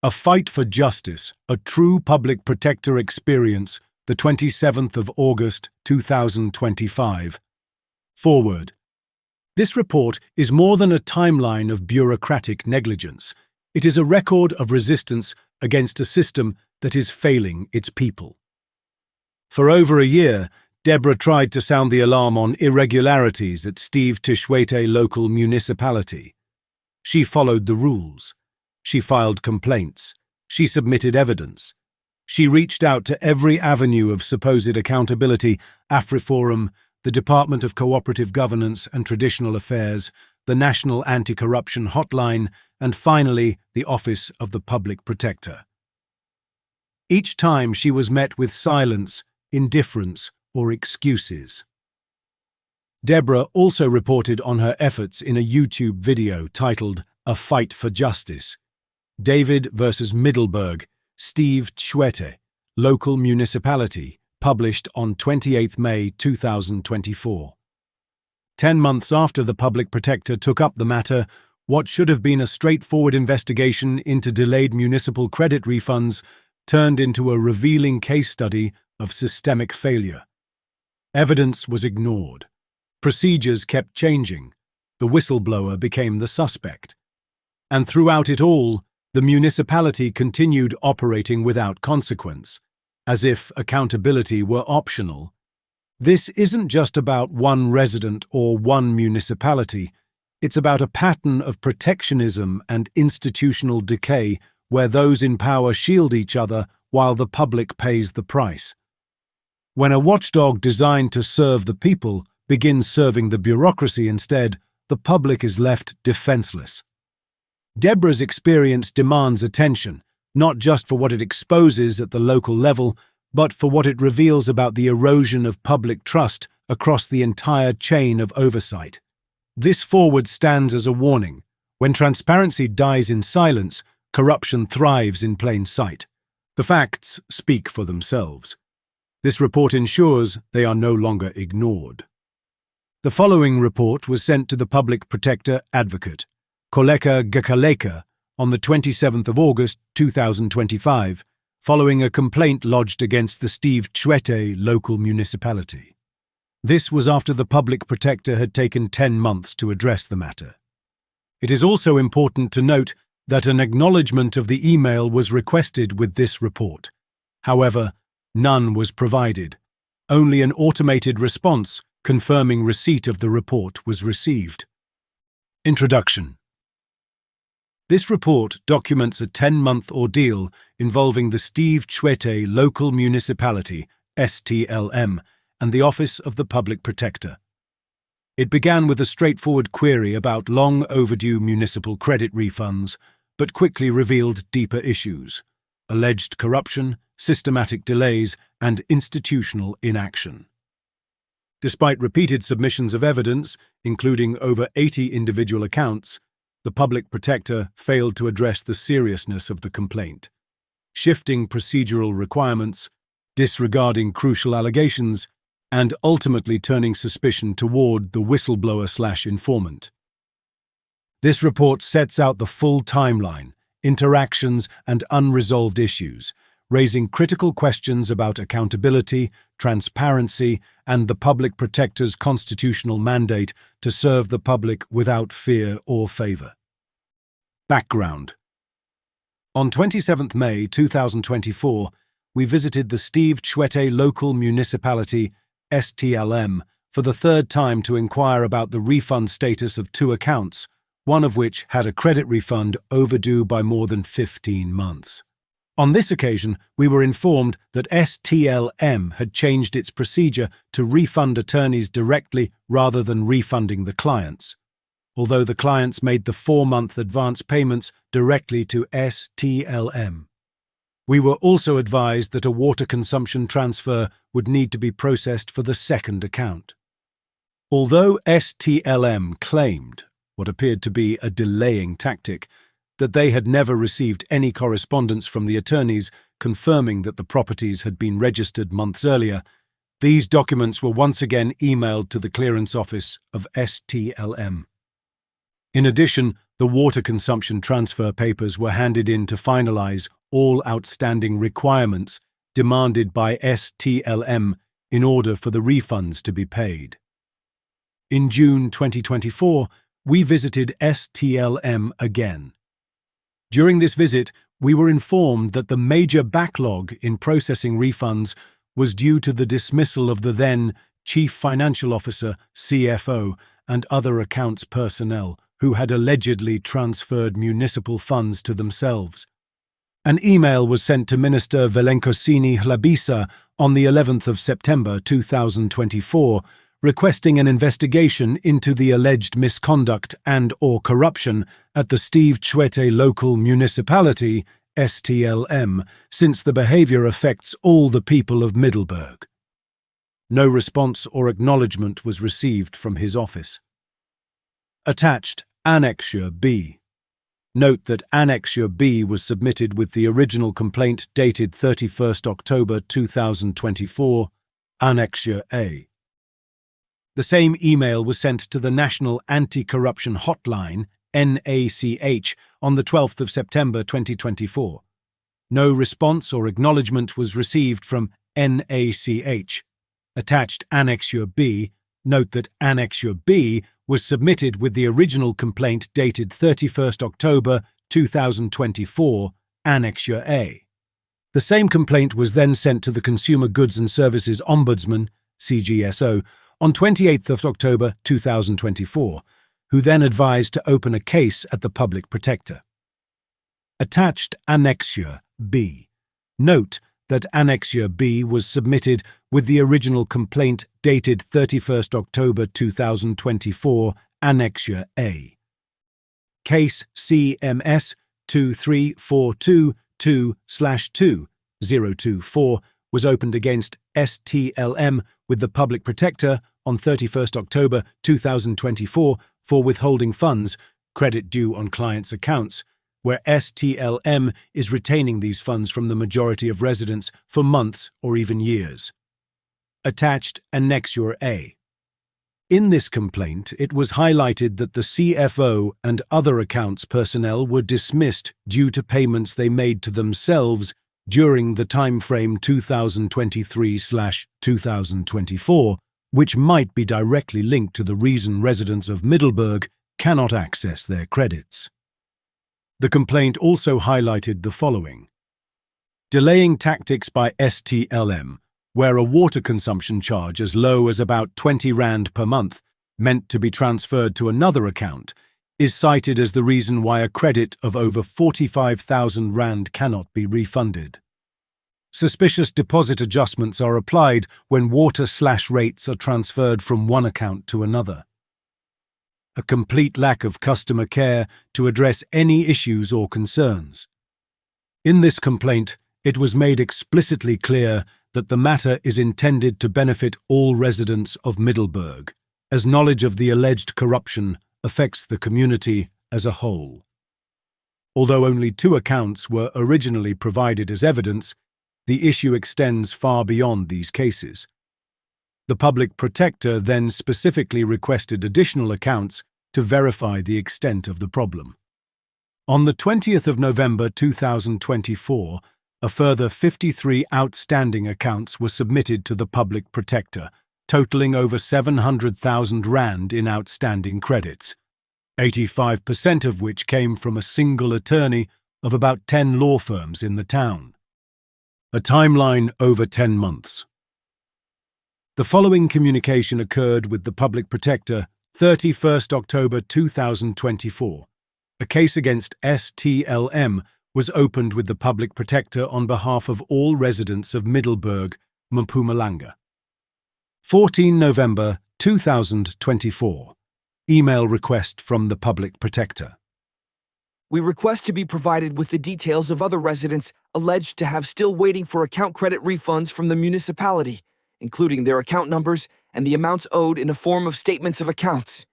A Fight for Justice, a True Public Protector Experience, the 27th of August, 2025. Forward. This report is more than a timeline of bureaucratic negligence. It is a record of resistance against a system that is failing its people. For over a year, Deborah tried to sound the alarm on irregularities at Steve Tshwete Local Municipality. She followed the rules. She filed complaints. She submitted evidence. She reached out to every avenue of supposed accountability: AfriForum, the Department of Cooperative Governance and Traditional Affairs, the National Anti-Corruption Hotline, and finally, the Office of the Public Protector. Each time she was met with silence, indifference, or excuses. Deborah also reported on her efforts in a YouTube video titled A Fight for Justice. David versus Middelburg, Steve Tshwete Local Municipality, published on 28 May 2024. 10 months after the Public Protector took up the matter, what should have been a straightforward investigation into delayed municipal credit refunds turned into a revealing case study of systemic failure. Evidence was ignored. Procedures kept changing. The whistleblower became the suspect. And throughout it all, the municipality continued operating without consequence, as if accountability were optional. This isn't just about one resident or one municipality. It's about a pattern of protectionism and institutional decay where those in power shield each other while the public pays the price. When a watchdog designed to serve the people begins serving the bureaucracy instead, the public is left defenseless. Deborah's experience demands attention, not just for what it exposes at the local level, but for what it reveals about the erosion of public trust across the entire chain of oversight. This forward stands as a warning. When transparency dies in silence, corruption thrives in plain sight. The facts speak for themselves. This report ensures they are no longer ignored. The following report was sent to the Public Protector Advocate, Koleka Gakaleka, on the 27th of August 2025, following a complaint lodged against the Steve Tshwete Local Municipality. This was after the Public Protector had taken 10 months to address the matter. It is also important to note that an acknowledgement of the email was requested with this report. However, none was provided. Only an automated response confirming receipt of the report was received. Introduction. This report documents a 10-month ordeal involving the Steve Tshwete Local Municipality, STLM, and the Office of the Public Protector. It began with a straightforward query about long-overdue municipal credit refunds, but quickly revealed deeper issues: alleged corruption, systematic delays, and institutional inaction. Despite repeated submissions of evidence, including over 80 individual accounts, the Public Protector failed to address the seriousness of the complaint, shifting procedural requirements, disregarding crucial allegations, and ultimately turning suspicion toward the whistleblower/informant. This report sets out the full timeline, interactions, and unresolved issues, raising critical questions about accountability, transparency, and the Public Protector's constitutional mandate to serve the public without fear or favor. Background. On 27 May 2024, we visited the Steve Tshwete Local Municipality, STLM, for the third time to inquire about the refund status of 2 accounts, one of which had a credit refund overdue by more than 15 months. On this occasion, we were informed that STLM had changed its procedure to refund attorneys directly rather than refunding the clients, although the clients made the 4-month advance payments directly to STLM. We were also advised that a water consumption transfer would need to be processed for the second account. Although STLM claimed, what appeared to be a delaying tactic, that they had never received any correspondence from the attorneys confirming that the properties had been registered months earlier, these documents were once again emailed to the clearance office of STLM. In addition, The water consumption transfer papers were handed in to finalize all outstanding requirements demanded by STLM in order for the refunds to be paid. In June 2024, we visited STLM again. During this visit, we were informed that the major backlog in processing refunds was due to the dismissal of the then Chief Financial Officer, CFO, and other accounts personnel who had allegedly transferred municipal funds to themselves. An email was sent to Minister Velenkosini Hlabisa on the 11th of September 2024, requesting an investigation into the alleged misconduct and/or corruption at the Steve Tshwete Local Municipality, STLM, since the behavior affects all the people of Middelburg. No response or acknowledgement was received from his office. Attached, Annexure B. Note that Annexure B was submitted with the original complaint dated 31st October 2024, Annexure A. The same email was sent to the National Anti-Corruption Hotline, NACH, on the 12th of September 2024. No response or acknowledgement was received from NACH. Attached Annexure B. Note that Annexure B was submitted with the original complaint dated 31st October 2024, Annexure A. The same complaint was then sent to the Consumer Goods and Services Ombudsman, CGSO, on 28th of October 2024, who then advised to open a case at the Public Protector. Attached Annexure B. Note that Annexure B was submitted with the original complaint dated 31st October 2024, Annexure A. Case CMS 23422/2024 was opened against STLM with the Public Protector on 31st October 2024 for withholding funds, credit due on clients' accounts, where STLM is retaining these funds from the majority of residents for months or even years. Attached Annexure A. In this complaint, it was highlighted that the CFO and other accounts personnel were dismissed due to payments they made to themselves during the timeframe 2023/2024, which might be directly linked to the reason residents of Middelburg cannot access their credits. The complaint also highlighted the following: delaying tactics by STLM, where a water consumption charge as low as about 20 Rand per month, meant to be transferred to another account, is cited as the reason why a credit of over 45,000 Rand cannot be refunded. Suspicious deposit adjustments are applied when water/rates are transferred from one account to another. A complete lack of customer care to address any issues or concerns. In this complaint, it was made explicitly clear that the matter is intended to benefit all residents of Middelburg, as knowledge of the alleged corruption affects the community as a whole. Although only 2 accounts were originally provided as evidence, the issue extends far beyond these cases. The Public Protector then specifically requested additional accounts to verify the extent of the problem. On the 20th of November 2024, a further 53 outstanding accounts were submitted to the Public Protector, totaling over 700,000 Rand in outstanding credits, 85% of which came from a single attorney of about 10 law firms in the town. A timeline over 10 months. The following communication occurred with the Public Protector 31st October 2024. A case against STLM was opened with the Public Protector on behalf of all residents of Middelburg, Mpumalanga. 14 November 2024. Email request from the Public Protector. We request to be provided with the details of other residents alleged to have still waiting for account credit refunds from the municipality, including their account numbers and the amounts owed in a form of statements of accounts.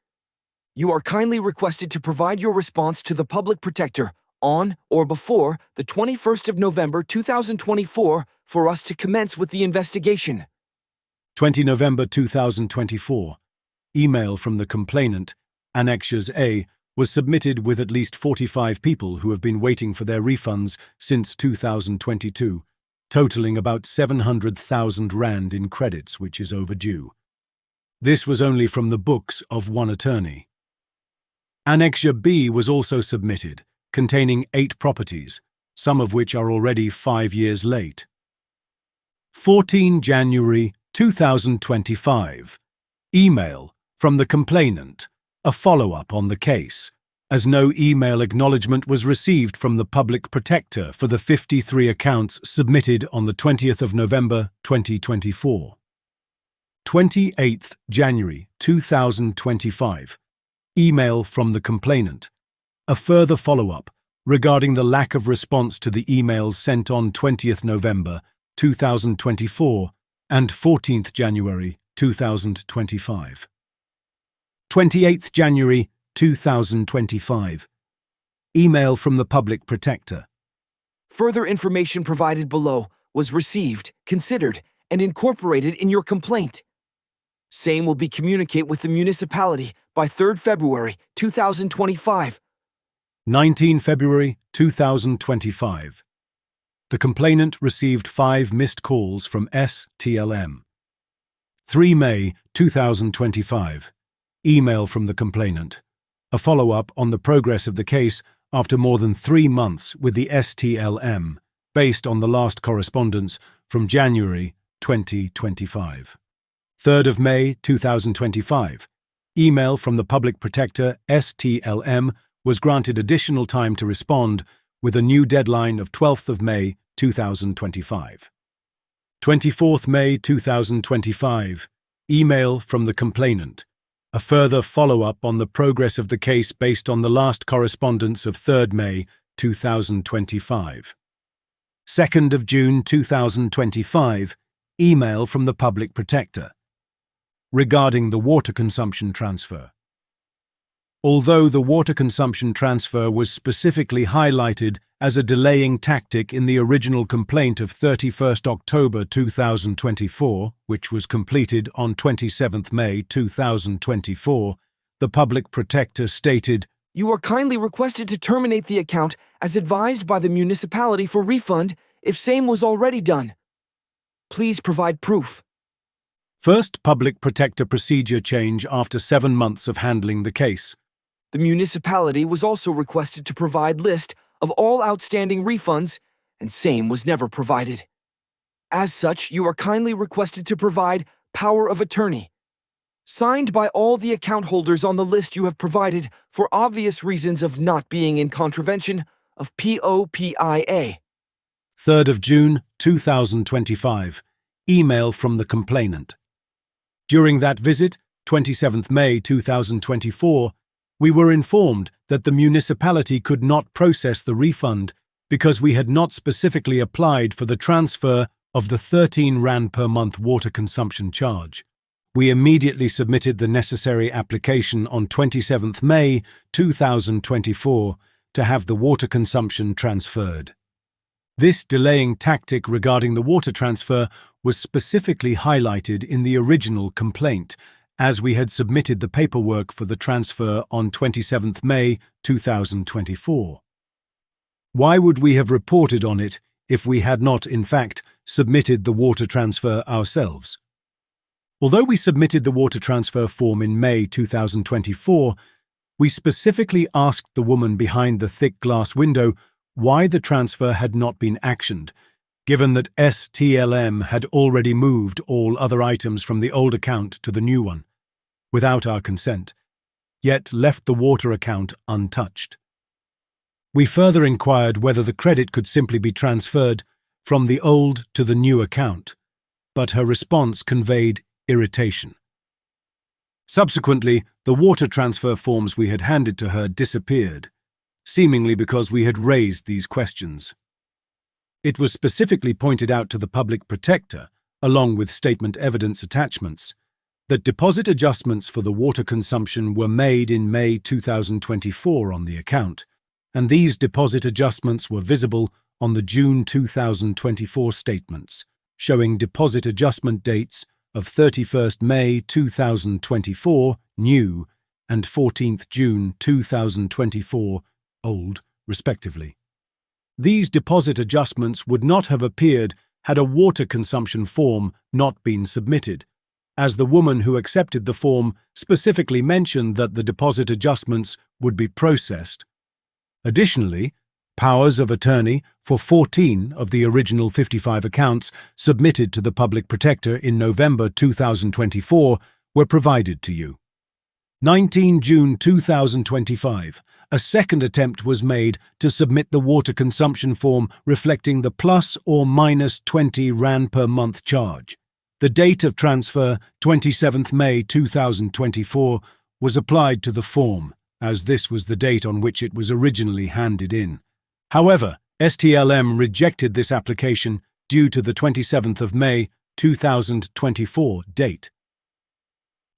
You are kindly requested to provide your response to the Public Protector on or before the 21st of November 2024 for us to commence with the investigation. 20 November 2024. Email from the complainant, Annexures A, was submitted with at least 45 people who have been waiting for their refunds since 2022, totaling about 700,000 rand in credits, which is overdue. This was only from the books of one attorney. Annexure B was also submitted, containing 8 properties, some of which are already 5 years late. 14 January 2025. Email from the complainant, a follow-up on the case, as no email acknowledgement was received from the Public Protector for the 53 accounts submitted on the 20th of November 2024. 28th January 2025. Email from the complainant, a further follow-up regarding the lack of response to the emails sent on 20th November 2024 and 14th January 2025. 28th January 2025. Email from the Public Protector. Further information provided below was received, considered, and incorporated in your complaint. Same will be communicated with the municipality by 3rd February 2025. 19 February 2025. The complainant received 5 missed calls from STLM. 3 May 2025. Email from the complainant, a follow-up on the progress of the case after more than 3 months with the STLM, based on the last correspondence from January 2025. 3rd of May 2025. Email from the Public Protector STLM was granted additional time to respond with a new deadline of 12th of May 2025. 24th May 2025. Email from the complainant, a further follow-up on the progress of the case based on the last correspondence of 3rd May 2025. 2nd of June 2025. Email from the Public Protector regarding the water consumption transfer. Although the water consumption transfer was specifically highlighted as a delaying tactic in the original complaint of 31st October 2024, which was completed on 27th May 2024, the Public Protector stated, "You are kindly requested to terminate the account as advised by the municipality for refund if same was already done. Please provide proof." First Public Protector procedure change after 7 months of handling the case. The municipality was also requested to provide list of all outstanding refunds, and same was never provided. As such, you are kindly requested to provide power of attorney, signed by all the account holders on the list you have provided for obvious reasons of not being in contravention of POPIA. 3rd of June 2025. Email from the complainant. During that visit, 27th May 2024, we were informed that the municipality could not process the refund because we had not specifically applied for the transfer of the 13 Rand per month water consumption charge. We immediately submitted the necessary application on 27th May 2024 to have the water consumption transferred. This delaying tactic regarding the water transfer was specifically highlighted in the original complaint, as we had submitted the paperwork for the transfer on 27th May 2024. Why would we have reported on it if we had not, in fact, submitted the water transfer ourselves? Although we submitted the water transfer form in May 2024, we specifically asked the woman behind the thick glass window why the transfer had not been actioned, given that STLM had already moved all other items from the old account to the new one, without our consent, yet left the water account untouched. We further inquired whether the credit could simply be transferred from the old to the new account, but her response conveyed irritation. Subsequently, the water transfer forms we had handed to her disappeared, seemingly because we had raised these questions. It was specifically pointed out to the Public Protector, along with statement evidence attachments, that deposit adjustments for the water consumption were made in May 2024 on the account, and these deposit adjustments were visible on the June 2024 statements, showing deposit adjustment dates of 31st May 2024 new and 14th June 2024 old, respectively. These deposit adjustments would not have appeared had a water consumption form not been submitted, as the woman who accepted the form specifically mentioned that the deposit adjustments would be processed. Additionally, powers of attorney for 14 of the original 55 accounts submitted to the Public Protector in November 2024 were provided to you. 19 June 2025, a second attempt was made to submit the water consumption form reflecting the plus or minus 20 Rand per month charge. The date of transfer, 27th May 2024, was applied to the form, as this was the date on which it was originally handed in. However, STLM rejected this application due to the 27th of May 2024 date.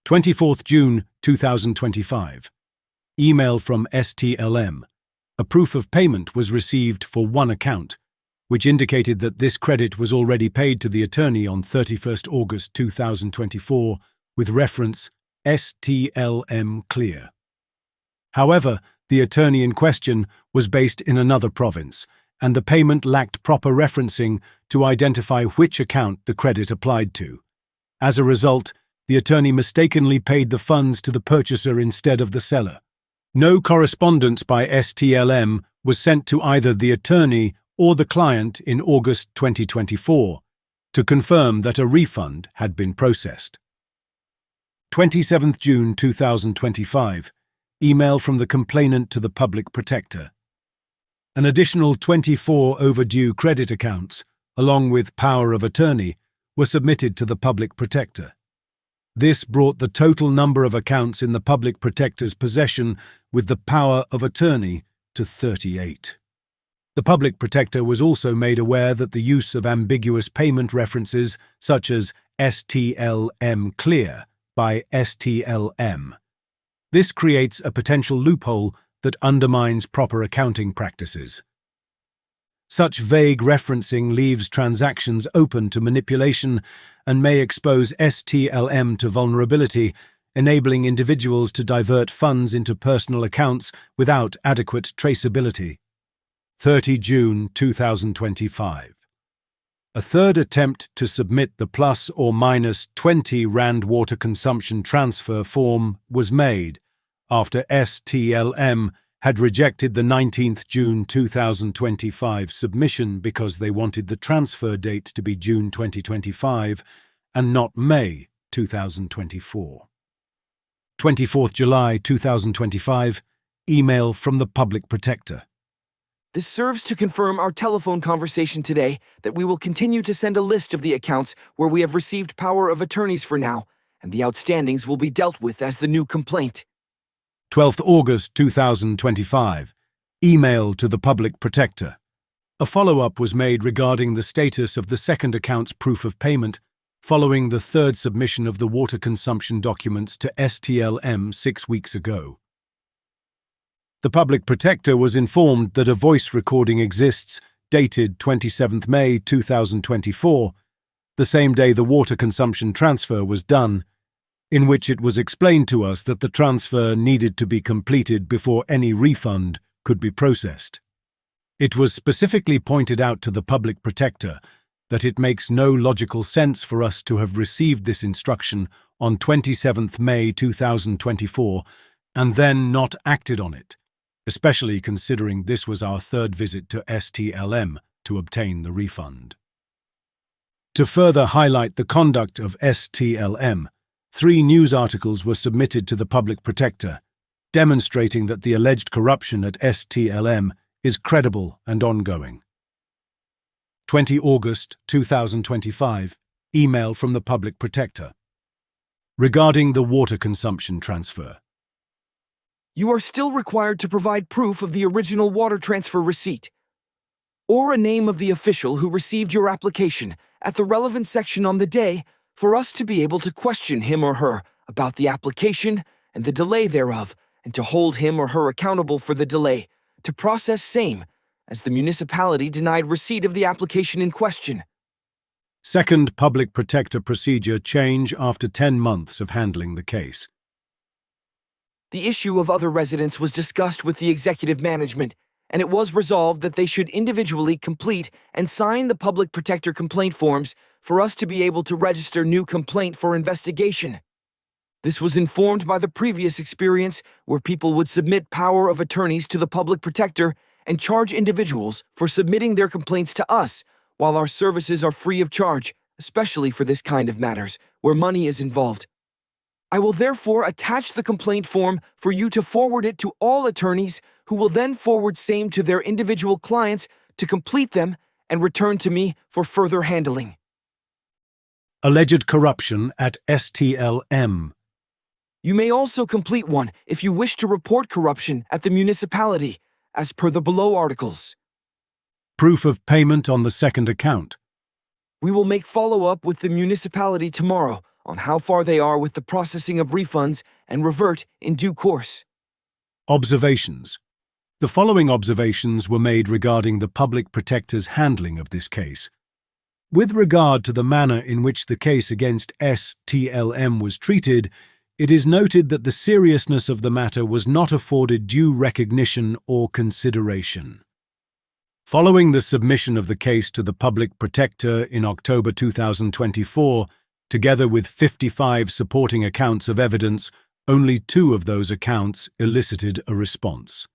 24th June 2025. Email from STLM. A proof of payment was received for one account, which indicated that this credit was already paid to the attorney on 31st August 2024 with reference STLM Clear. However, the attorney in question was based in another province, and the payment lacked proper referencing to identify which account the credit applied to. As a result, the attorney mistakenly paid the funds to the purchaser instead of the seller. No correspondence by STLM was sent to either the attorney or the client in August 2024 to confirm that a refund had been processed. 27th June 2025. Email from the complainant to the Public Protector. An additional 24 overdue credit accounts, along with power of attorney, were submitted to the Public Protector. This brought the total number of accounts in the Public Protector's possession with the power of attorney to 38. The Public Protector was also made aware that the use of ambiguous payment references such as STLM Clear by STLM. This creates a potential loophole that undermines proper accounting practices. Such vague referencing leaves transactions open to manipulation and may expose STLM to vulnerability, enabling individuals to divert funds into personal accounts without adequate traceability. 30 June 2025. A third attempt to submit the plus or minus 20 Rand water consumption transfer form was made after STLM had rejected the 19th June 2025 submission because they wanted the transfer date to be June 2025 and not May 2024. 24th July 2025, email from the Public Protector. This serves to confirm our telephone conversation today that we will continue to send a list of the accounts where we have received power of attorneys for now, and the outstandings will be dealt with as the new complaint. 12th August 2025, email to the Public Protector. A follow-up was made regarding the status of the second account's proof of payment following the third submission of the water consumption documents to STLM 6 weeks ago. The Public Protector was informed that a voice recording exists dated 27th May 2024, the same day the water consumption transfer was done, in which it was explained to us that the transfer needed to be completed before any refund could be processed. It was specifically pointed out to the Public Protector that it makes no logical sense for us to have received this instruction on 27th May 2024 and then not acted on it, especially considering this was our third visit to STLM to obtain the refund. To further highlight the conduct of STLM, 3 news articles were submitted to the Public Protector, demonstrating that the alleged corruption at STLM is credible and ongoing. 20 August 2025, email from the Public Protector. Regarding the water consumption transfer. You are still required to provide proof of the original water transfer receipt, or a name of the official who received your application at the relevant section on the day for us to be able to question him or her about the application and the delay thereof, and to hold him or her accountable for the delay, to process same, as the municipality denied receipt of the application in question. Second Public Protector procedure change after 10 months of handling the case. The issue of other residents was discussed with the executive management, and it was resolved that they should individually complete and sign the public protector complaint forms for us to be able to register new complaint for investigation. This was informed by the previous experience where people would submit power of attorneys to the public protector and charge individuals for submitting their complaints to us, while our services are free of charge, especially for this kind of matters, where money is involved. I will therefore attach the complaint form for you to forward it to all attorneys, who will then forward same to their individual clients to complete them and return to me for further handling. Alleged corruption at STLM. You may also complete one if you wish to report corruption at the municipality, as per the below articles. Proof of payment on the second account. We will make follow-up with the municipality tomorrow on how far they are with the processing of refunds and revert in due course. Observations. The following observations were made regarding the public protector's handling of this case. With regard to the manner in which the case against STLM was treated, it is noted that the seriousness of the matter was not afforded due recognition or consideration. Following the submission of the case to the public protector in October 2024, together with 55 supporting accounts of evidence, only 2 of those accounts elicited a response,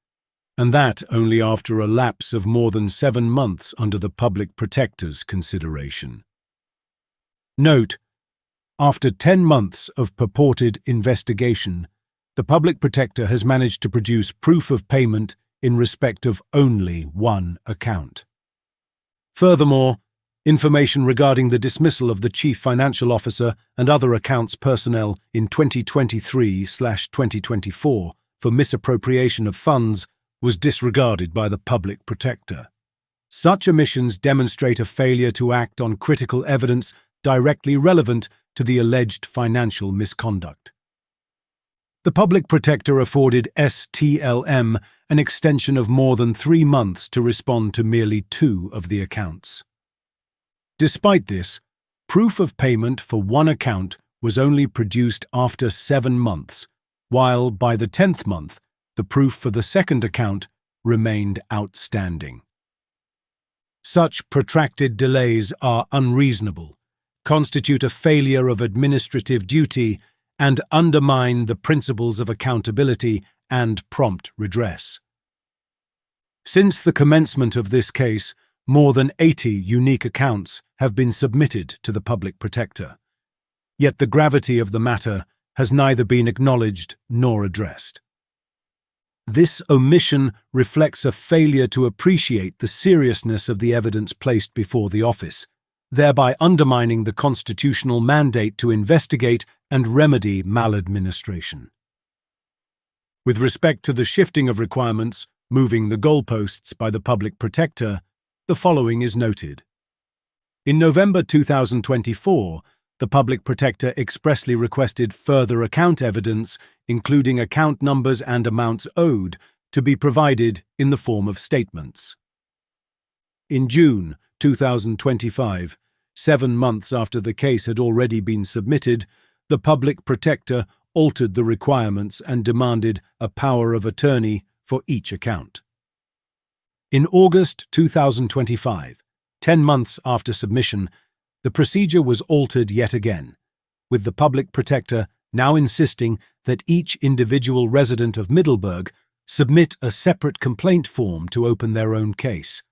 and that only after a lapse of more than 7 months under the public protector's consideration. Note: after 10 months of purported investigation, the public protector has managed to produce proof of payment in respect of only 1 account. Furthermore, information regarding the dismissal of the Chief Financial Officer and other accounts personnel in 2023/2024 for misappropriation of funds was disregarded by the public protector. Such omissions demonstrate a failure to act on critical evidence directly relevant to the alleged financial misconduct. The public protector afforded STLM an extension of more than 3 months to respond to merely 2 of the accounts. Despite this, proof of payment for 1 account was only produced after 7 months, while by the 10th month, the proof for the second account remained outstanding. Such protracted delays are unreasonable, constitute a failure of administrative duty, and undermine the principles of accountability and prompt redress. Since the commencement of this case, more than 80 unique accounts have been submitted to the public protector, yet the gravity of the matter has neither been acknowledged nor addressed. This omission reflects a failure to appreciate the seriousness of the evidence placed before the office, thereby undermining the constitutional mandate to investigate and remedy maladministration. With respect to the shifting of requirements, moving the goalposts by the public protector, the following is noted. In November 2024, the public protector expressly requested further account evidence, including account numbers and amounts owed, to be provided in the form of statements. In June 2025, 7 months after the case had already been submitted, the public protector altered the requirements and demanded a power of attorney for each account. In August 2025, 10 months after submission, the procedure was altered yet again, with the public protector now insisting that each individual resident of Middelburg submit a separate complaint form to open their own case.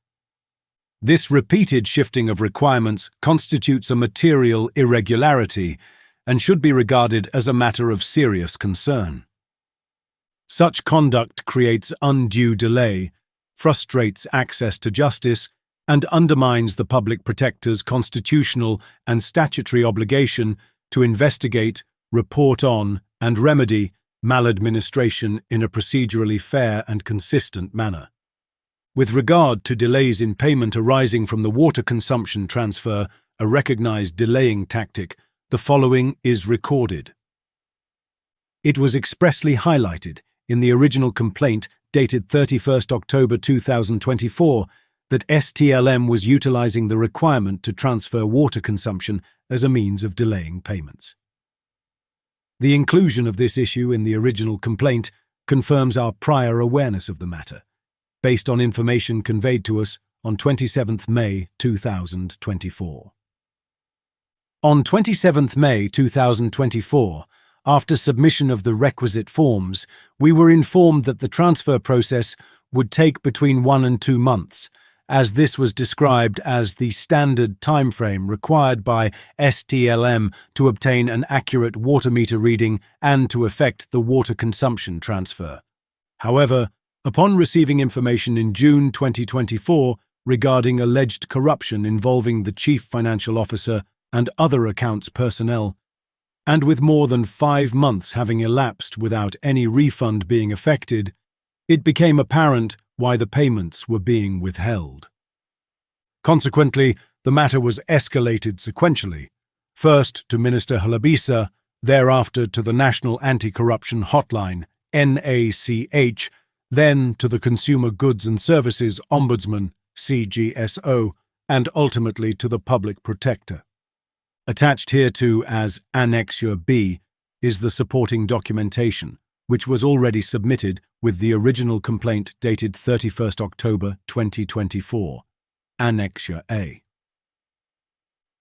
This repeated shifting of requirements constitutes a material irregularity and should be regarded as a matter of serious concern. Such conduct creates undue delay, frustrates access to justice, and undermines the public protector's constitutional and statutory obligation to investigate, report on, and remedy maladministration in a procedurally fair and consistent manner. With regard to delays in payment arising from the water consumption transfer, a recognized delaying tactic, the following is recorded. It was expressly highlighted in the original complaint dated 31st October 2024 that STLM was utilizing the requirement to transfer water consumption as a means of delaying payments. The inclusion of this issue in the original complaint confirms our prior awareness of the matter, based on information conveyed to us on 27th May 2024. On 27th May 2024, after submission of the requisite forms, we were informed that the transfer process would take between 1 and 2 months, as this was described as the standard timeframe required by STLM to obtain an accurate water meter reading and to effect the water consumption transfer. However, upon receiving information in June 2024 regarding alleged corruption involving the Chief Financial Officer and other accounts personnel, and with more than 5 months having elapsed without any refund being effected, it became apparent why the payments were being withheld. Consequently, the matter was escalated sequentially, first to Minister Halabisa, thereafter to the National Anti-Corruption Hotline, NACH, then to the Consumer Goods and Services Ombudsman, CGSO, and ultimately to the Public Protector. Attached hereto as Annexure B is the supporting documentation, which was already submitted with the original complaint dated 31st October 2024, Annexure A.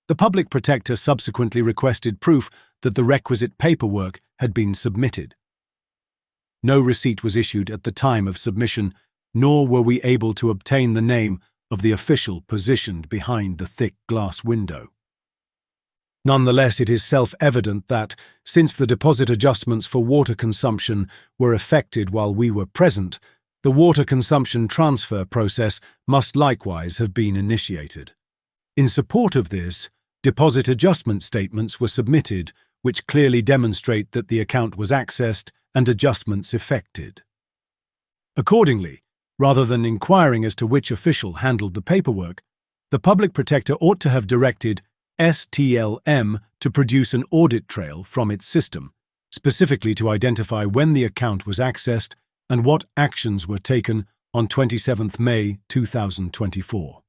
The Public Protector subsequently requested proof that the requisite paperwork had been submitted. No receipt was issued at the time of submission, nor were we able to obtain the name of the official positioned behind the thick glass window. Nonetheless, it is self-evident that, since the deposit adjustments for water consumption were effected while we were present, the water consumption transfer process must likewise have been initiated. In support of this, deposit adjustment statements were submitted, which clearly demonstrate that the account was accessed and adjustments effected. Accordingly, rather than inquiring as to which official handled the paperwork, the Public Protector ought to have directed STLM to produce an audit trail from its system, specifically to identify when the account was accessed and what actions were taken on 27th May 2024.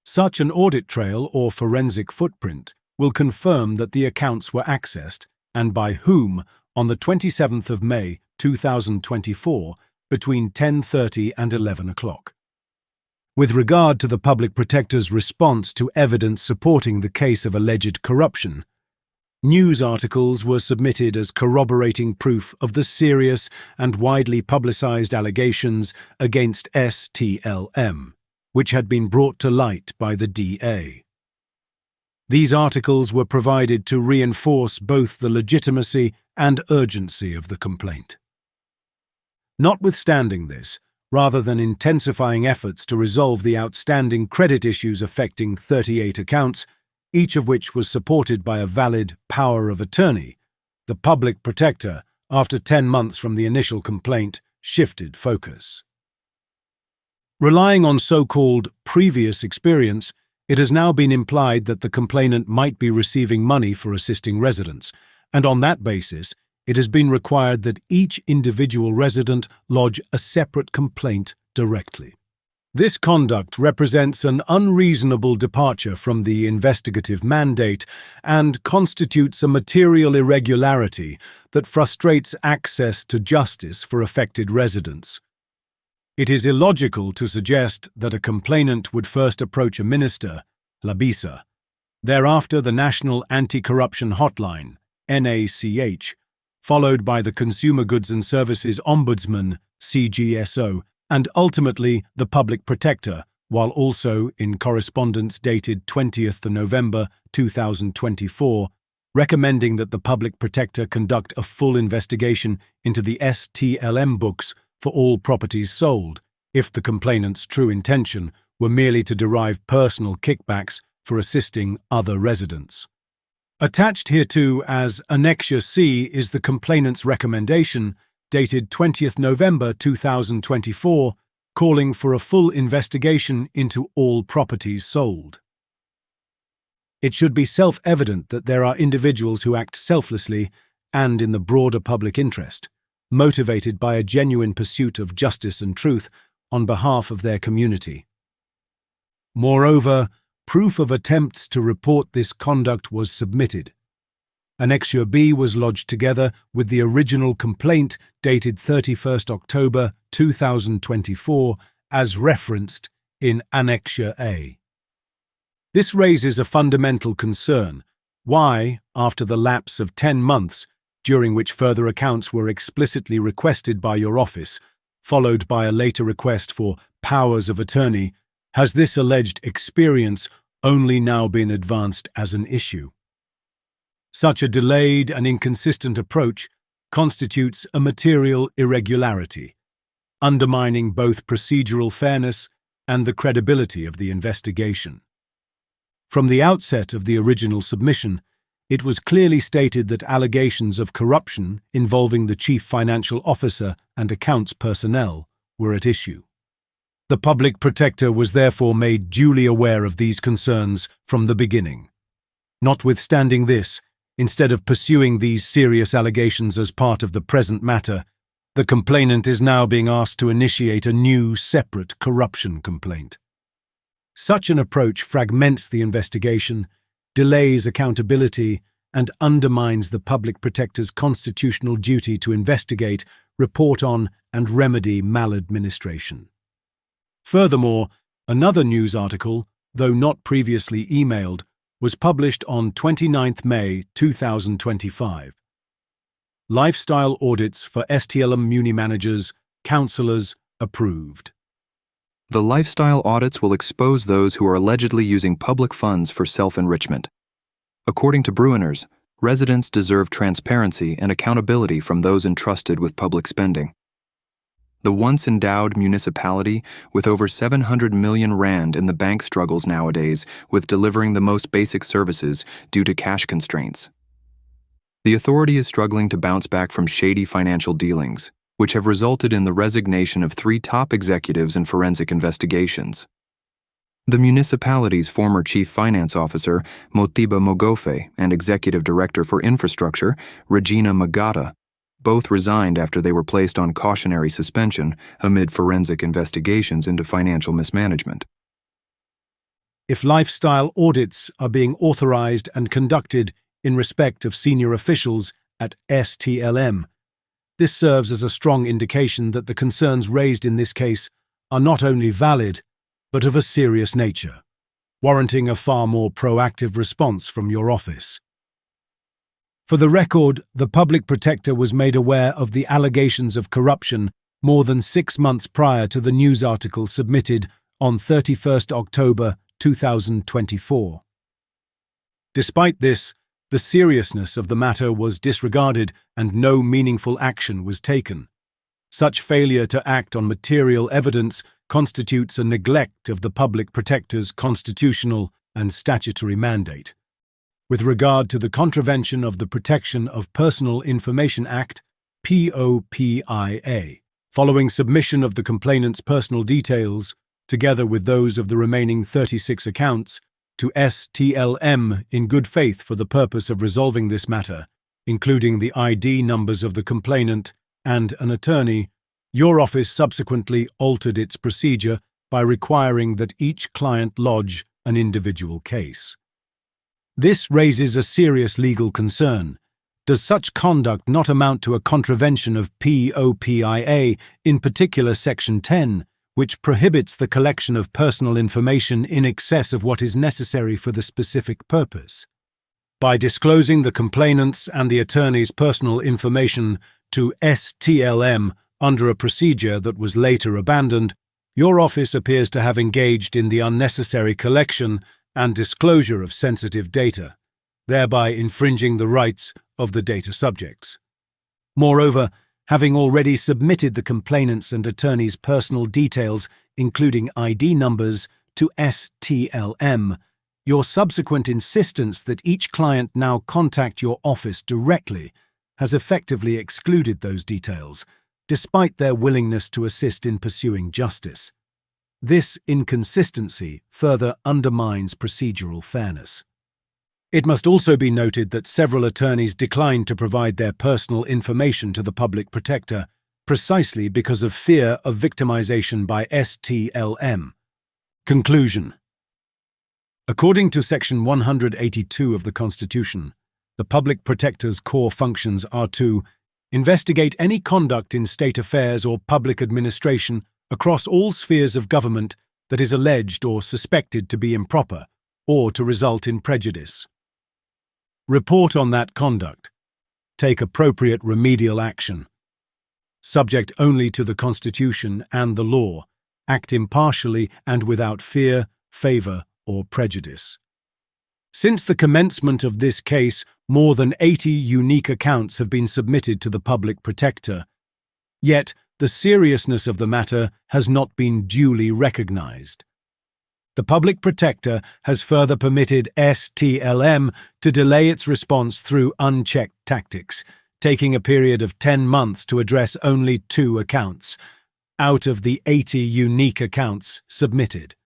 Such an audit trail or forensic footprint will confirm that the accounts were accessed and by whom on the 27th of May 2024 between 10:30 and 11 o'clock. With regard to the Public Protector's response to evidence supporting the case of alleged corruption, news articles were submitted as corroborating proof of the serious and widely publicized allegations against STLM, which had been brought to light by the DA. These articles were provided to reinforce both the legitimacy and urgency of the complaint. Notwithstanding this, rather than intensifying efforts to resolve the outstanding credit issues affecting 38 accounts, each of which was supported by a valid power of attorney, the Public Protector, after 10 months from the initial complaint, shifted focus. Relying on so-called previous experience, it has now been implied that the complainant might be receiving money for assisting residents, and on that basis, it has been required that each individual resident lodge a separate complaint directly. This conduct represents an unreasonable departure from the investigative mandate and constitutes a material irregularity that frustrates access to justice for affected residents. It is illogical to suggest that a complainant would first approach a minister, Labisa, thereafter the National Anti-Corruption Hotline, NACH, followed by the Consumer Goods and Services Ombudsman, CGSO, and ultimately the Public Protector, while also, in correspondence dated 20th November 2024, recommending that the Public Protector conduct a full investigation into the STLM books for all properties sold, if the complainant's true intention were merely to derive personal kickbacks for assisting other residents. Attached hereto as Annexure C is the complainant's recommendation, dated 20th November 2024, calling for a full investigation into all properties sold. It should be self-evident that there are individuals who act selflessly and in the broader public interest, motivated by a genuine pursuit of justice and truth on behalf of their community. Moreover, proof of attempts to report this conduct was submitted. Annexure B was lodged together with the original complaint dated 31st October 2024 as referenced in Annexure A. This raises a fundamental concern. Why, after the lapse of 10 months, during which further accounts were explicitly requested by your office, followed by a later request for powers of attorney, has this alleged experience only now been advanced as an issue? Such a delayed and inconsistent approach constitutes a material irregularity, undermining both procedural fairness and the credibility of the investigation. From the outset of the original submission, it was clearly stated that allegations of corruption involving the Chief Financial Officer and accounts personnel were at issue. The Public Protector was therefore made duly aware of these concerns from the beginning. Notwithstanding this, instead of pursuing these serious allegations as part of the present matter, the complainant is now being asked to initiate a new, separate corruption complaint. Such an approach fragments the investigation, delays accountability, and undermines the Public Protector's constitutional duty to investigate, report on, and remedy maladministration. Furthermore, another news article, though not previously emailed, was published on 29 May 2025. Lifestyle audits for STLM Muni managers, councillors, approved. The lifestyle audits will expose those who are allegedly using public funds for self-enrichment. According to Bruiners, residents deserve transparency and accountability from those entrusted with public spending. The once endowed municipality, with over 700 million rand in the bank, struggles nowadays with delivering the most basic services due to cash constraints. The authority is struggling to bounce back from shady financial dealings, which have resulted in the resignation of 3 top executives in forensic investigations. The municipality's former Chief Finance Officer, Motiba Mogofe, and Executive Director for Infrastructure, Regina Magata, both resigned after they were placed on cautionary suspension amid forensic investigations into financial mismanagement. If lifestyle audits are being authorized and conducted in respect of senior officials at STLM, this serves as a strong indication that the concerns raised in this case are not only valid, but of a serious nature, warranting a far more proactive response from your office. For the record, the Public Protector was made aware of the allegations of corruption more than 6 months prior to the news article submitted on 31st October 2024. Despite this, the seriousness of the matter was disregarded and no meaningful action was taken. Such failure to act on material evidence constitutes a neglect of the Public Protector's constitutional and statutory mandate. With regard to the contravention of the Protection of Personal Information Act, POPIA, following submission of the complainant's personal details, together with those of the remaining 36 accounts, to STLM in good faith for the purpose of resolving this matter, including the ID numbers of the complainant and an attorney, your office subsequently altered its procedure by requiring that each client lodge an individual case. This raises a serious legal concern. Does such conduct not amount to a contravention of POPIA, in particular Section 10, which prohibits the collection of personal information in excess of what is necessary for the specific purpose? By disclosing the complainant's and the attorney's personal information to STLM under a procedure that was later abandoned, your office appears to have engaged in the unnecessary collection and disclosure of sensitive data, thereby infringing the rights of the data subjects. Moreover, having already submitted the complainant's and attorney's personal details, including ID numbers, to STLM, your subsequent insistence that each client now contact your office directly has effectively excluded those details, despite their willingness to assist in pursuing justice. This inconsistency further undermines procedural fairness. It must also be noted that several attorneys declined to provide their personal information to the Public Protector precisely because of fear of victimization by STLM. Conclusion. According to Section 182 of the Constitution, the public protector's core functions are to investigate any conduct in state affairs or public administration across all spheres of government that is alleged or suspected to be improper or to result in prejudice. Report on that conduct. Take appropriate remedial action. Subject only to the Constitution and the law. Act impartially and without fear, favour, or prejudice. Since the commencement of this case, more than 80 unique accounts have been submitted to the public protector. Yet, the seriousness of the matter has not been duly recognised. The public protector has further permitted STLM to delay its response through unchecked tactics, taking a period of 10 months to address only 2 accounts, out of the 80 unique accounts submitted.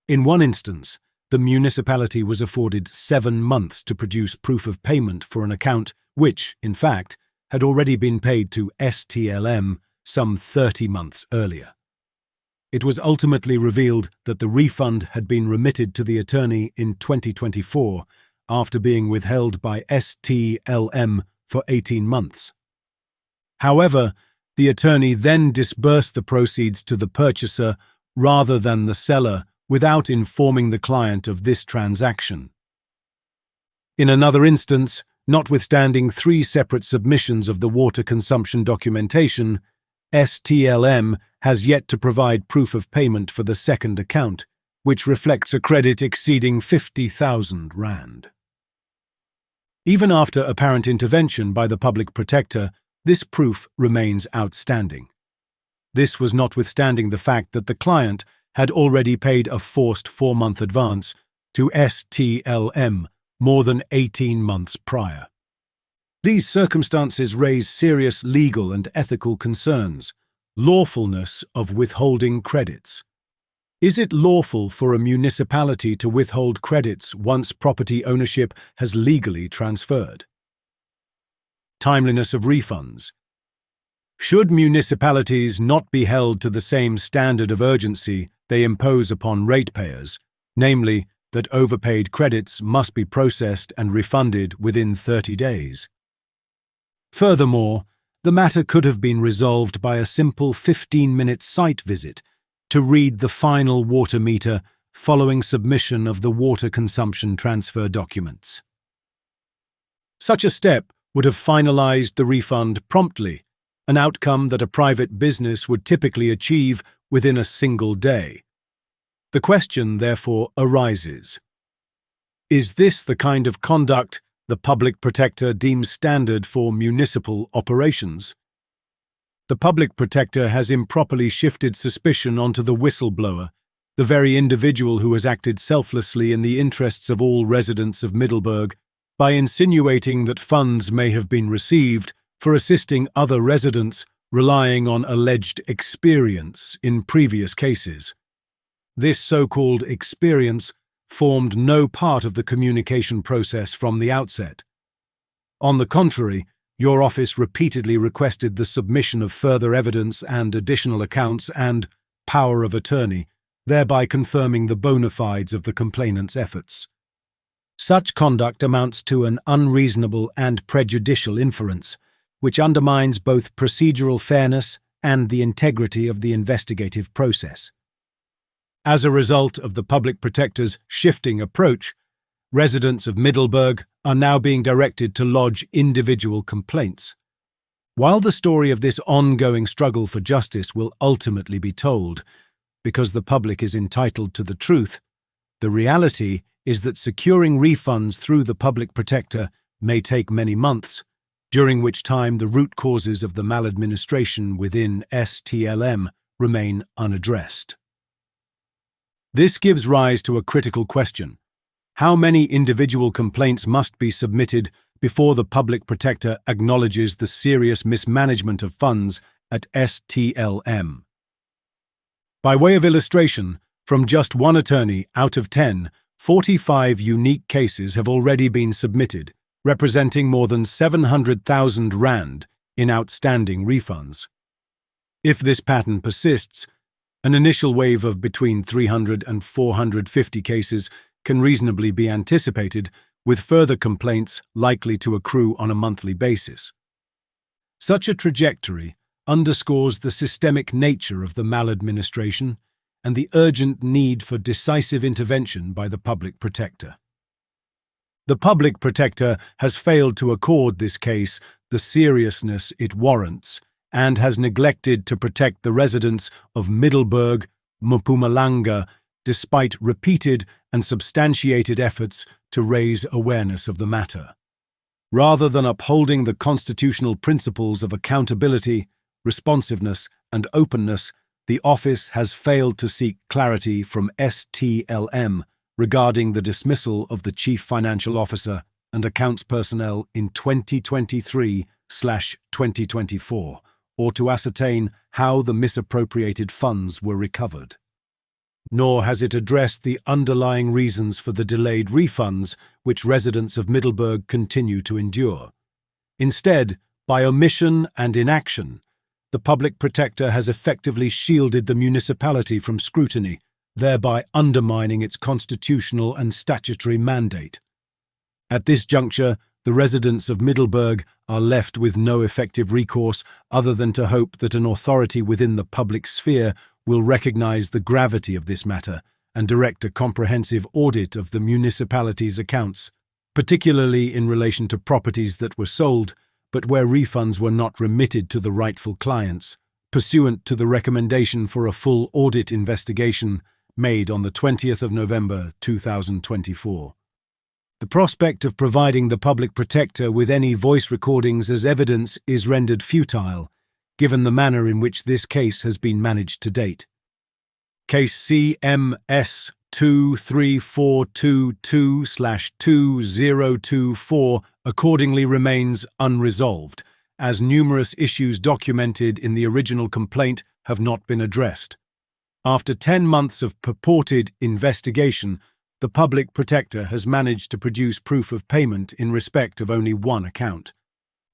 In one instance, the municipality was afforded 7 months to produce proof of payment for an account which, in fact, had already been paid to STLM some 30 months earlier. It was ultimately revealed that the refund had been remitted to the attorney in 2024 after being withheld by STLM for 18 months. However, the attorney then disbursed the proceeds to the purchaser rather than the seller without informing the client of this transaction. In another instance, notwithstanding 3 separate submissions of the water consumption documentation, STLM has yet to provide proof of payment for the second account, which reflects a credit exceeding R50,000. Even after apparent intervention by the public protector, this proof remains outstanding. This was notwithstanding the fact that the client had already paid a forced 4-month advance to STLM more than 18 months prior. These circumstances raise serious legal and ethical concerns. Lawfulness of withholding credits. Is it lawful for a municipality to withhold credits once property ownership has legally transferred? Timeliness of refunds. Should municipalities not be held to the same standard of urgency they impose upon ratepayers, namely that overpaid credits must be processed and refunded within 30 days? Furthermore, the matter could have been resolved by a simple 15-minute site visit to read the final water meter following submission of the water consumption transfer documents. Such a step would have finalized the refund promptly, an outcome that a private business would typically achieve within a single day. The question, therefore, arises: is this the kind of conduct the public protector deems standard for municipal operations? The public protector has improperly shifted suspicion onto the whistleblower, the very individual who has acted selflessly in the interests of all residents of Middelburg by insinuating that funds may have been received for assisting other residents relying on alleged experience in previous cases. This so-called experience formed no part of the communication process from the outset. On the contrary, your office repeatedly requested the submission of further evidence and additional accounts and power of attorney, thereby confirming the bona fides of the complainant's efforts. Such conduct amounts to an unreasonable and prejudicial inference, which undermines both procedural fairness and the integrity of the investigative process. As a result of the public protector's shifting approach, residents of Middelburg are now being directed to lodge individual complaints. While the story of this ongoing struggle for justice will ultimately be told, because the public is entitled to the truth, the reality is that securing refunds through the public protector may take many months, during which time the root causes of the maladministration within STLM remain unaddressed. This gives rise to a critical question. How many individual complaints must be submitted before the public protector acknowledges the serious mismanagement of funds at STLM? By way of illustration, from just one attorney out of 10, 45 unique cases have already been submitted, representing more than R700,000 in outstanding refunds. If this pattern persists, an initial wave of between 300 and 450 cases can reasonably be anticipated with further complaints likely to accrue on a monthly basis. Such a trajectory underscores the systemic nature of the maladministration and the urgent need for decisive intervention by the public protector. The public protector has failed to accord this case the seriousness it warrants and has neglected to protect the residents of Middelburg, Mpumalanga, despite repeated and substantiated efforts to raise awareness of the matter. Rather than upholding the constitutional principles of accountability, responsiveness, and openness, the office has failed to seek clarity from STLM regarding the dismissal of the Chief Financial Officer and accounts personnel in 2023/2024, or to ascertain how the misappropriated funds were recovered. Nor has it addressed the underlying reasons for the delayed refunds which residents of Middelburg continue to endure. Instead, by omission and inaction, the public protector has effectively shielded the municipality from scrutiny, thereby undermining its constitutional and statutory mandate. At this juncture, the residents of Middelburg are left with no effective recourse other than to hope that an authority within the public sphere will recognize the gravity of this matter and direct a comprehensive audit of the municipality's accounts, particularly in relation to properties that were sold, but where refunds were not remitted to the rightful clients, pursuant to the recommendation for a full audit investigation made on the 20th of November 2024. The prospect of providing the public protector with any voice recordings as evidence is rendered futile, given the manner in which this case has been managed to date. Case CMS 23422/2024 accordingly remains unresolved, as numerous issues documented in the original complaint have not been addressed. After 10 months of purported investigation, the public protector has managed to produce proof of payment in respect of only one account.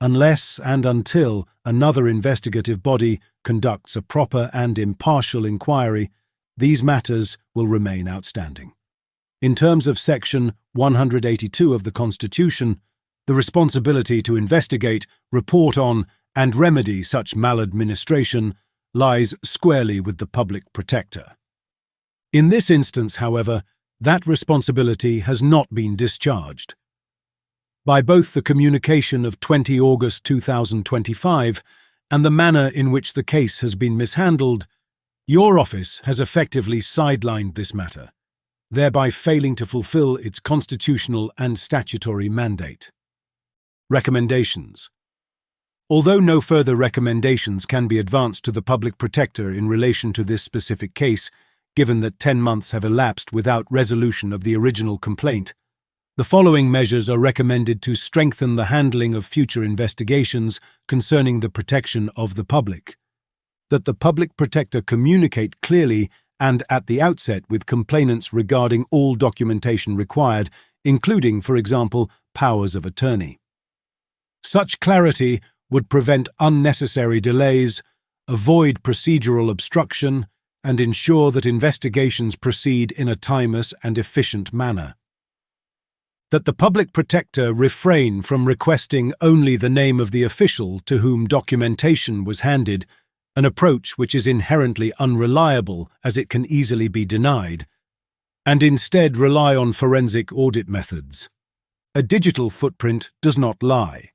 Unless and until another investigative body conducts a proper and impartial inquiry, these matters will remain outstanding. In terms of Section 182 of the Constitution, the responsibility to investigate, report on, and remedy such maladministration lies squarely with the public protector. In this instance, however, that responsibility has not been discharged. By both the communication of 20 August 2025 and the manner in which the case has been mishandled, your office has effectively sidelined this matter, thereby failing to fulfill its constitutional and statutory mandate. Recommendations. Although no further recommendations can be advanced to the public protector in relation to this specific case, given that 10 months have elapsed without resolution of the original complaint, the following measures are recommended to strengthen the handling of future investigations concerning the protection of the public. That the public protector communicate clearly and at the outset with complainants regarding all documentation required, including, for example, powers of attorney. Such clarity would prevent unnecessary delays, avoid procedural obstruction, and ensure that investigations proceed in a timeless and efficient manner. That the public protector refrain from requesting only the name of the official to whom documentation was handed, an approach which is inherently unreliable as it can easily be denied, and instead rely on forensic audit methods. A digital footprint does not lie.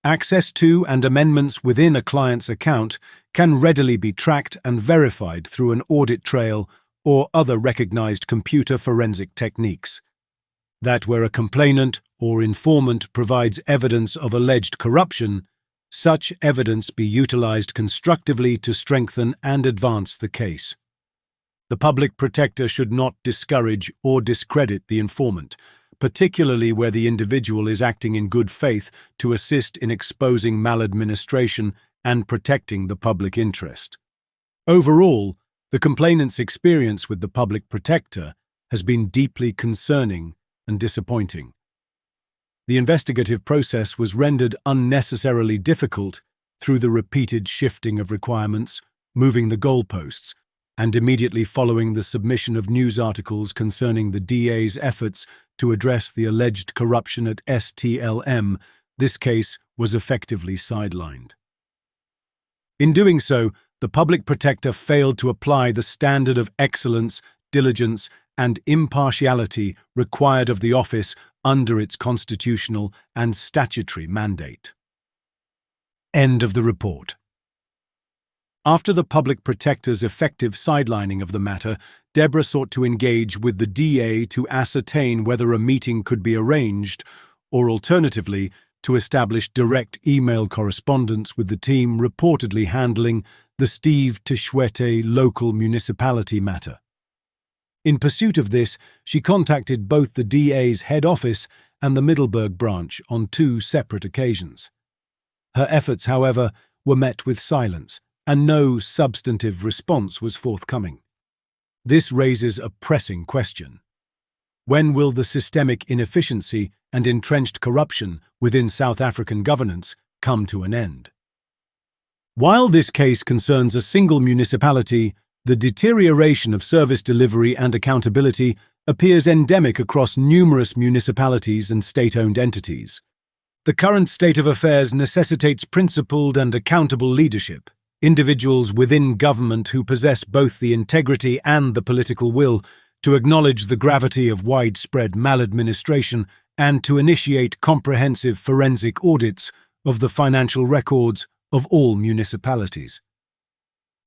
Access to and amendments within a client's account can readily be tracked and verified through an audit trail or other recognized computer forensic techniques. That where a complainant or informant provides evidence of alleged corruption, such evidence be utilized constructively to strengthen and advance the case. The public protector should not discourage or discredit the informant, particularly where the individual is acting in good faith to assist in exposing maladministration and protecting the public interest. Overall, the complainant's experience with the public protector has been deeply concerning and disappointing. The investigative process was rendered unnecessarily difficult through the repeated shifting of requirements, moving the goalposts, and immediately following the submission of news articles concerning the DA's efforts to address the alleged corruption at STLM, this case was effectively sidelined. In doing so, the public protector failed to apply the standard of excellence, diligence, and impartiality required of the office under its constitutional and statutory mandate. End of the report. After the public protector's effective sidelining of the matter, Deborah sought to engage with the DA to ascertain whether a meeting could be arranged, or alternatively, to establish direct email correspondence with the team reportedly handling the Steve Tshwete Local Municipality matter. In pursuit of this, she contacted both the DA's head office and the Middelburg branch on 2 separate occasions. Her efforts, however, were met with silence, and no substantive response was forthcoming. This raises a pressing question. When will the systemic inefficiency and entrenched corruption within South African governance come to an end? While this case concerns a single municipality, the deterioration of service delivery and accountability appears endemic across numerous municipalities and state-owned entities. The current state of affairs necessitates principled and accountable leadership, individuals within government who possess both the integrity and the political will to acknowledge the gravity of widespread maladministration and to initiate comprehensive forensic audits of the financial records of all municipalities.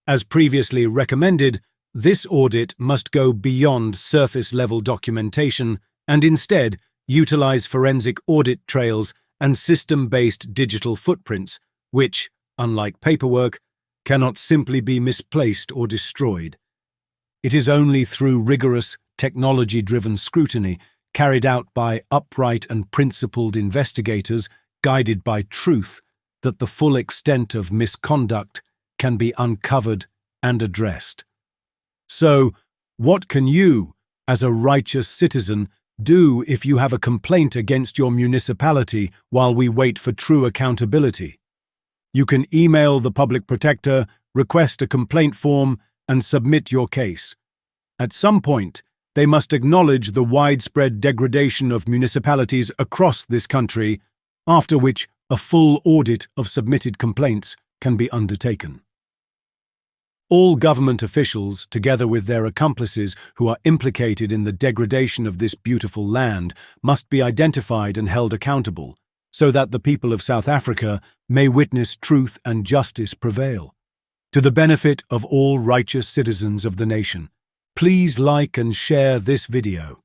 As previously recommended, this audit must go beyond surface-level documentation and instead utilize forensic audit trails and system-based digital footprints, which, unlike paperwork, cannot simply be misplaced or destroyed. It is only through rigorous, technology-driven scrutiny carried out by upright and principled investigators guided by truth that the full extent of misconduct can be uncovered and addressed. So, what can you, as a righteous citizen, do if you have a complaint against your municipality while we wait for true accountability? You can email the public protector, request a complaint form, and submit your case. At some point, they must acknowledge the widespread degradation of municipalities across this country, after which a full audit of submitted complaints can be undertaken. All government officials, together with their accomplices who are implicated in the degradation of this beautiful land, must be identified and held accountable, so that the people of South Africa may witness truth and justice prevail. To the benefit of all righteous citizens of the nation, please like and share this video.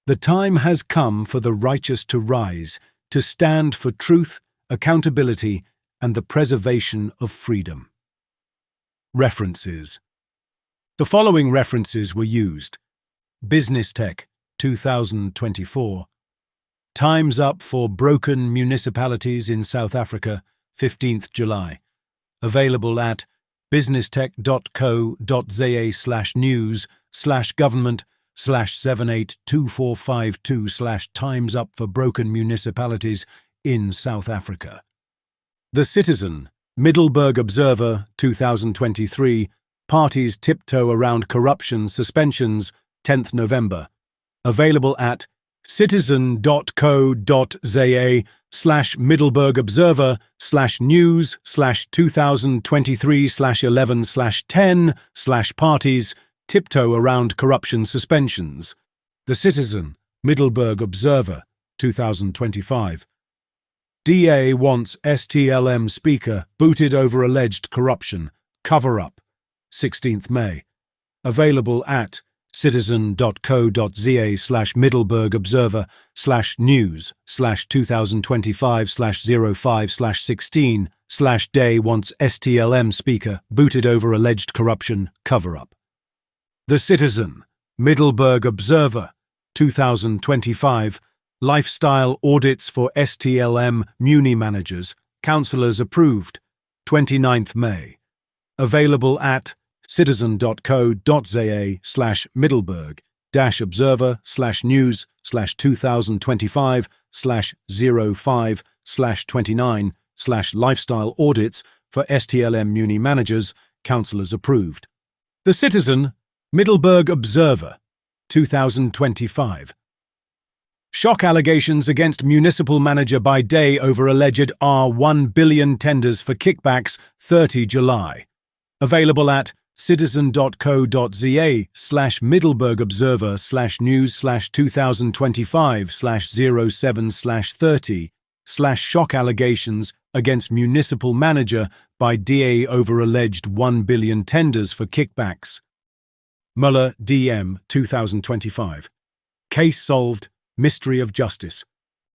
The time has come for the righteous to rise, to stand for truth, accountability, and the preservation of freedom. References. The following references were used: BusinessTech, 2024. Time's Up for Broken Municipalities in South Africa, 15th July. Available at businesstech.co.za/news/government/782452/Time's Up for Broken Municipalities in South Africa. The Citizen, Middelburg Observer, 2023, Parties Tiptoe Around Corruption Suspensions, 10th November. Available at citizen.co.za/Middelburg Observer/news/2023/11/10/Parties Tiptoe Around Corruption Suspensions. The Citizen, Middelburg Observer, 2025. DA wants STLM Speaker booted over alleged corruption. Cover-up. 16th May. Available at citizen.co.za/Middelburg Observer/news/2025/05/16/Day wants STLM Speaker booted over alleged corruption. Cover-up. The Citizen, Middelburg Observer, 2025. Lifestyle audits for STLM Muni Managers, Councillors approved, 29th May. Available at citizen.co.za/Middelburg-Observer/news/2025/05/29/Lifestyle audits for STLM Muni Managers, Councillors approved. The Citizen, Middelburg Observer, 2025. Shock allegations against municipal manager by day over alleged R1 billion tenders for kickbacks, 30 July. Available at citizen.co.za/Middelburg Observer/news/2025/07/30/shock allegations against municipal manager by DA over alleged 1 billion tenders for kickbacks. Möller, DM, 2025. Case solved. Mystery of justice.